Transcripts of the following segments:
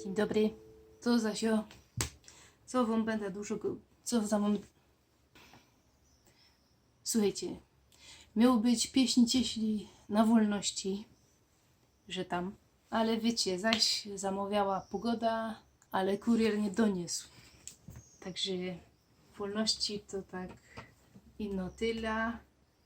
Dzień dobry. Co Zasio? Co wam będę dużo... Co za mam... Słuchajcie, miał być pieśń cieśli na wolności, że tam, ale wiecie, zaś zamawiała pogoda, ale kurier nie doniósł. Także wolności to tak ino tyle.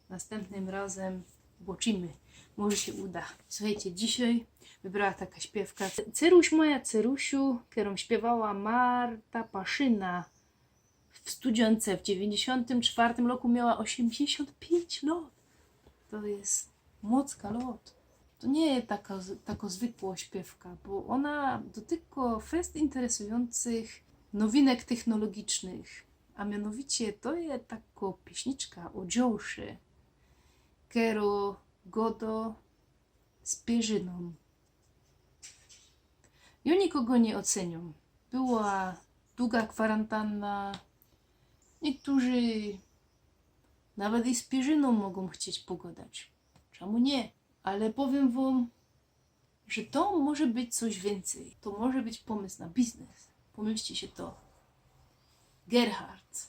Następnym razem zobaczymy. Może się uda. Słuchajcie, dzisiaj wybrała taka śpiewka. Ceruś moja Cerusiu, którą śpiewała Marta Paszyna w studience w 94 roku, miała 85 lat. To jest mocka lot. To nie jest taka zwykła śpiewka, bo ona dotyka kwestii interesujących nowinek technologicznych. A mianowicie to jest taka pieśniczka o dziołszy, kero godo z pierzyną. Ja nikogo nie oceniam. Była długa kwarantanna. Niektórzy nawet i z pierzyną mogą chcieć pogadać. Czemu nie? Ale powiem wam, że to może być coś więcej. To może być pomysł na biznes. Pomyślcie się to. Gerhard.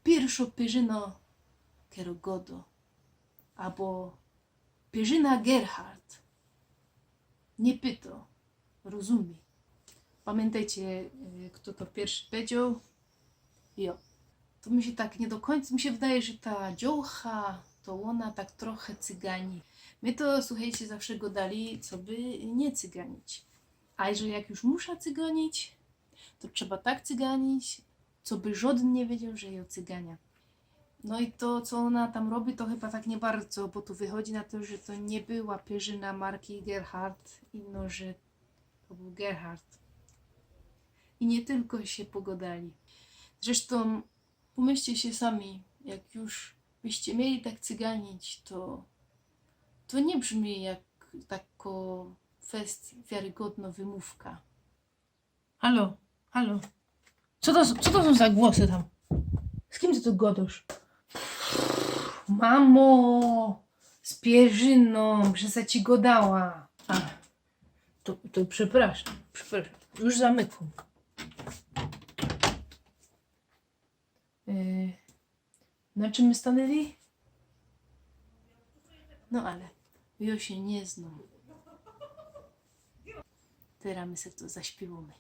Pierwszo pierzyno kero godo. Albo pierzyna Gerhard. Nie pyta. Rozumie. Pamiętajcie, kto to pierwszy powiedział? Jo. To mi się tak nie do końca, mi się wydaje, że ta dziołcha, to ona tak trochę cygani. My to, słuchajcie, zawsze go dali, co by nie cyganić. A że jak już muszę cyganić, to trzeba tak cyganić, co by żaden nie wiedział, że ją cygania. No i to, co ona tam robi, to chyba tak nie bardzo, bo tu wychodzi na to, że to nie była pierzyna marki Gerhard, ino, że to był Gerhard. I nie tylko się pogodali. Zresztą pomyślcie się sami, jak już byście mieli tak cyganić, to nie brzmi jak taka wiarygodna wymówka. Halo, halo. Co to są za głosy tam? Z kim ty tu godasz? Mamo, z pierzyną, że za ci godała. A, to przepraszam. Już zamykam. Na czym my stanęli? No ale ja się nie znam. Teraz my sobie to zaśpiewamy.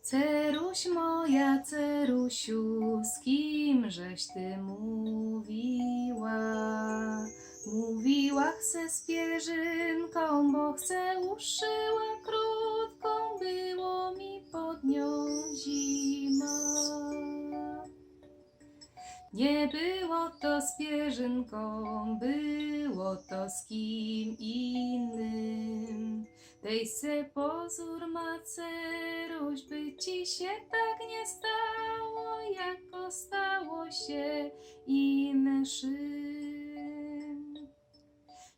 Ceruś moja Cerusiu, z kim żeś ty mówiła? Mówiła chce z pierzynką, bo chce uszyła krótką, było mi pod nią zima. Nie było to z pierzynką, było to z kim innym. Dej se pozór ma Ceruś, by ci się tak nie stało, jak stało się inszym.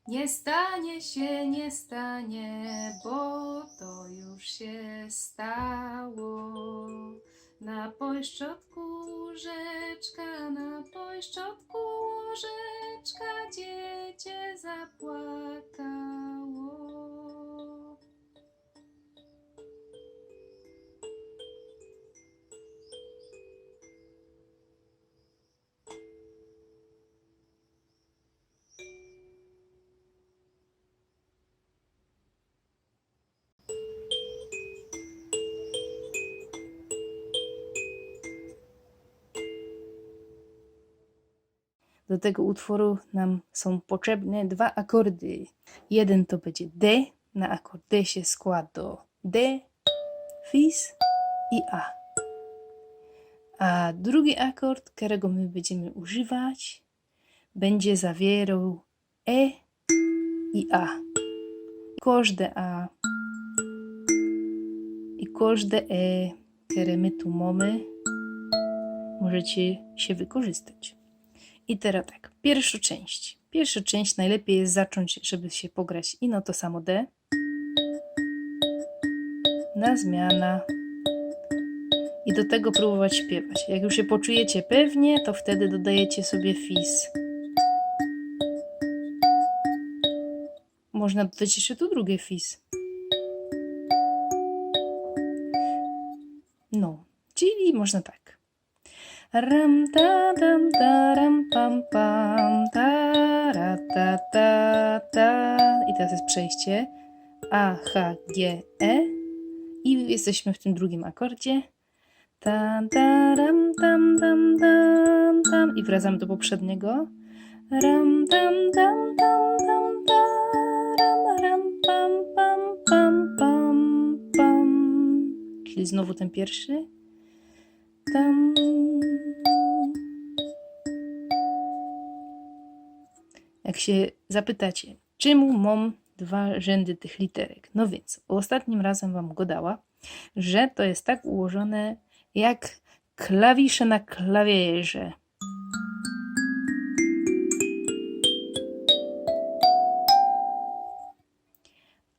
Nie stanie się, nie stanie, bo to już się stało. Na pośrodku łóżeczka, na pośrodku łóżeczka dziecię zapłakało. Do tego utworu nam są potrzebne dwa akordy. Jeden to będzie D, na akord D się składa D, fis i A. A drugi akord, którego my będziemy używać, będzie zawierał E i A. Każde A i każde E, które my tu mamy, możecie się wykorzystać. I teraz tak, pierwsza część. Pierwsza część najlepiej jest zacząć, żeby się pograć ino to samo D. Na zmiana. i do tego próbować śpiewać. Jak już się poczujecie pewnie, to wtedy dodajecie sobie fis. Można dodać jeszcze tu drugie fis. No, czyli można tak. Ram ta dam ta ram pam pam ta ra ta ta ta. I teraz jest przejście A, H, G, E i jesteśmy w tym drugim akordzie. Tam, taram, tam, tam, tam, tam i wracamy do poprzedniego. Ram, tam, tam, tam, tam, taram, ram, pam, pam, pam, pam, pam. Czyli znowu ten pierwszy. Tam. Jak się zapytacie, czemu mam dwa rzędy tych literek? No więc, ostatnim razem wam go dała, że to jest tak ułożone jak klawisze na klawierze.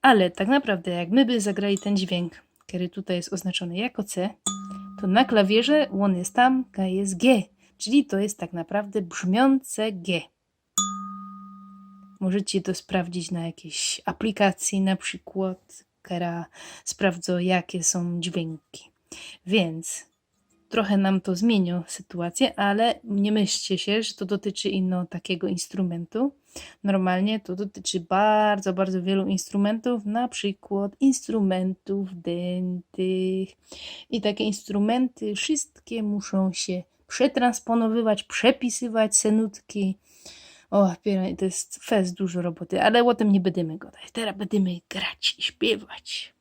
Ale tak naprawdę, jak my by zagrali ten dźwięk, który tutaj jest oznaczony jako C, to na klawierze on jest tam, a jest G, czyli to jest tak naprawdę brzmiące G. Możecie to sprawdzić na jakiejś aplikacji, na przykład, która sprawdza, jakie są dźwięki. Więc trochę nam to zmieni sytuację, ale nie myślcie się, że to dotyczy takiego instrumentu. Normalnie to dotyczy bardzo, bardzo wielu instrumentów, na przykład instrumentów dętych. I takie instrumenty wszystkie muszą się przetransponowywać, przepisywać senutki. O, to jest fest dużo roboty, ale o tym nie będziemy gadać. Teraz będziemy grać i śpiewać.